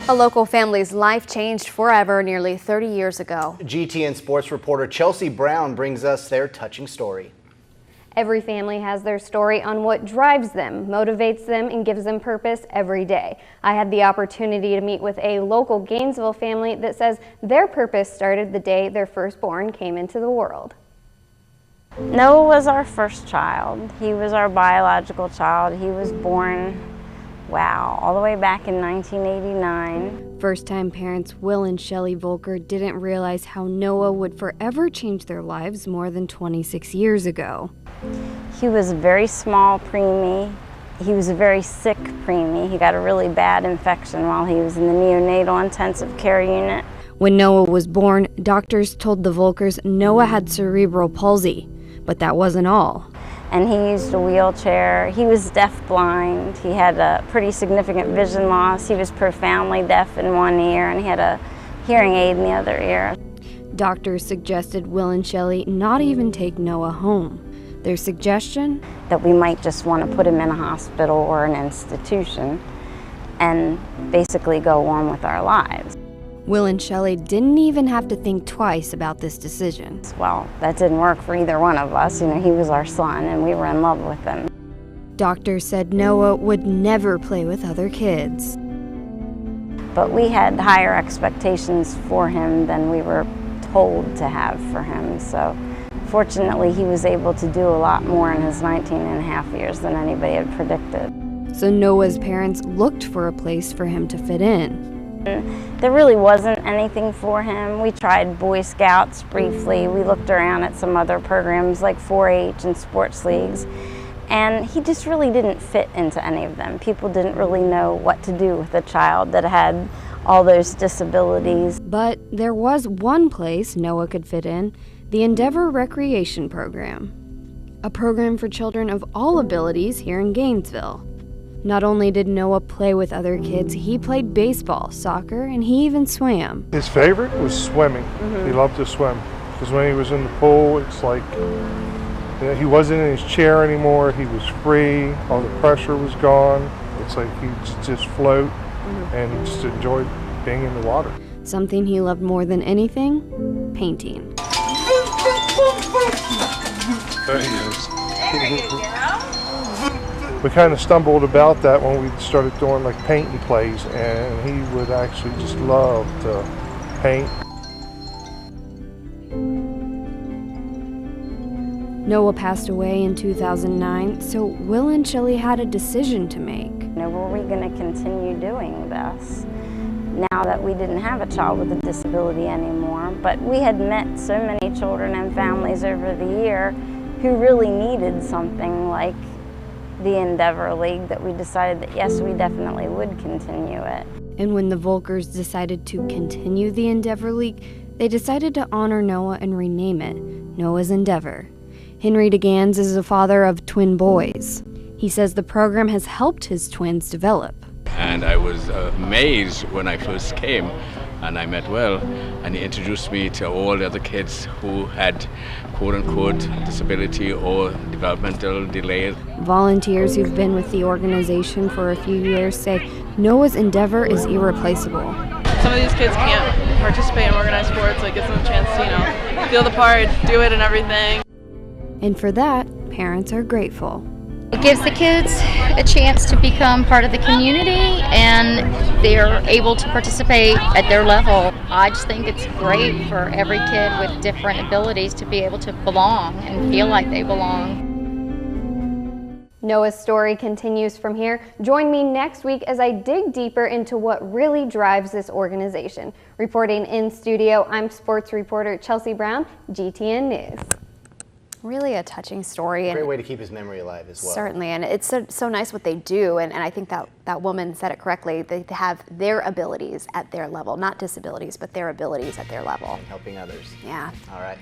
A local family's life changed forever nearly 30 years ago. GTN sports reporter Chelsea Brown brings us their touching story. Every family has their story on what drives them, motivates them, and gives them purpose every day. I had the opportunity to meet with a local Gainesville family that says their purpose started the day their firstborn came into the world. Noah was our first child. He was our biological child. He was born, wow, all the way back in 1989. First-time parents Will and Shelley Volker didn't realize how Noah would forever change their lives more than 26 years ago. He was a very small preemie. He was a very sick preemie. He got a really bad infection while he was in the neonatal intensive care unit. When Noah was born, doctors told the Volkers Noah had cerebral palsy, but that wasn't all. And he used a wheelchair. He was deaf-blind. He had a pretty significant vision loss. He was profoundly deaf in one ear, and he had a hearing aid in the other ear. Doctors suggested Will and Shelley not even take Noah home. Their suggestion? That we might just want to put him in a hospital or an institution and basically go on with our lives. Will and Shelley didn't even have to think twice about this decision. Well, that didn't work for either one of us. You know, he was our son and we were in love with him. Doctors said Noah would never play with other kids. But we had higher expectations for him than we were told to have for him. So fortunately, he was able to do a lot more in his 19 and a half years than anybody had predicted. So Noah's parents looked for a place for him to fit in. There really wasn't anything for him. We tried Boy Scouts briefly. We looked around at some other programs like 4-H and sports leagues, and he just really didn't fit into any of them. People didn't really know what to do with a child that had all those disabilities. But there was one place Noah could fit in, the Endeavor Recreation Program, a program for children of all abilities here in Gainesville. Not only did Noah play with other kids, he played baseball, soccer, and he even swam. His favorite was swimming. He loved to swim because when he was in the pool, it's like he wasn't in his chair anymore. He was free. All the pressure was gone. It's like he just float and just enjoyed being in the water. Something he loved more than anything, painting. There he is. We kind of stumbled about that when we started doing like painting plays, and he would actually just love to paint. Noah passed away in 2009, so Will and Shelley had a decision to make. You know, were we going to continue doing this now that we didn't have a child with a disability anymore? But we had met so many children and families over the year who really needed something like the Endeavor League that we decided that yes, we definitely would continue it. And when the Volkers decided to continue the Endeavor League, they decided to honor Noah and rename it Noah's Endeavor. Henry DeGans is a father of twin boys. He says the program has helped his twins develop. And I was amazed when I first came and I met Will, and he introduced me to all the other kids who had quote-unquote disability or developmental delays. Volunteers who've been with the organization for a few years say Noah's Endeavor is irreplaceable. Some of these kids can't participate in organized sports, so it gives them a chance to, feel the part, do it and everything. And for that, parents are grateful. It gives the kids a chance to become part of the community, and they're able to participate at their level. I just think it's great for every kid with different abilities to be able to belong and feel like they belong. Noah's story continues from here. Join me next week as I dig deeper into what really drives this organization. Reporting in studio, I'm sports reporter Chelsea Brown, GTN News. Really a touching story. Great way to keep his memory alive as well. Certainly, and it's so nice what they do, and I think that woman said it correctly. They have their abilities at their level, not disabilities, but their abilities at their level. Helping others. Yeah. All right.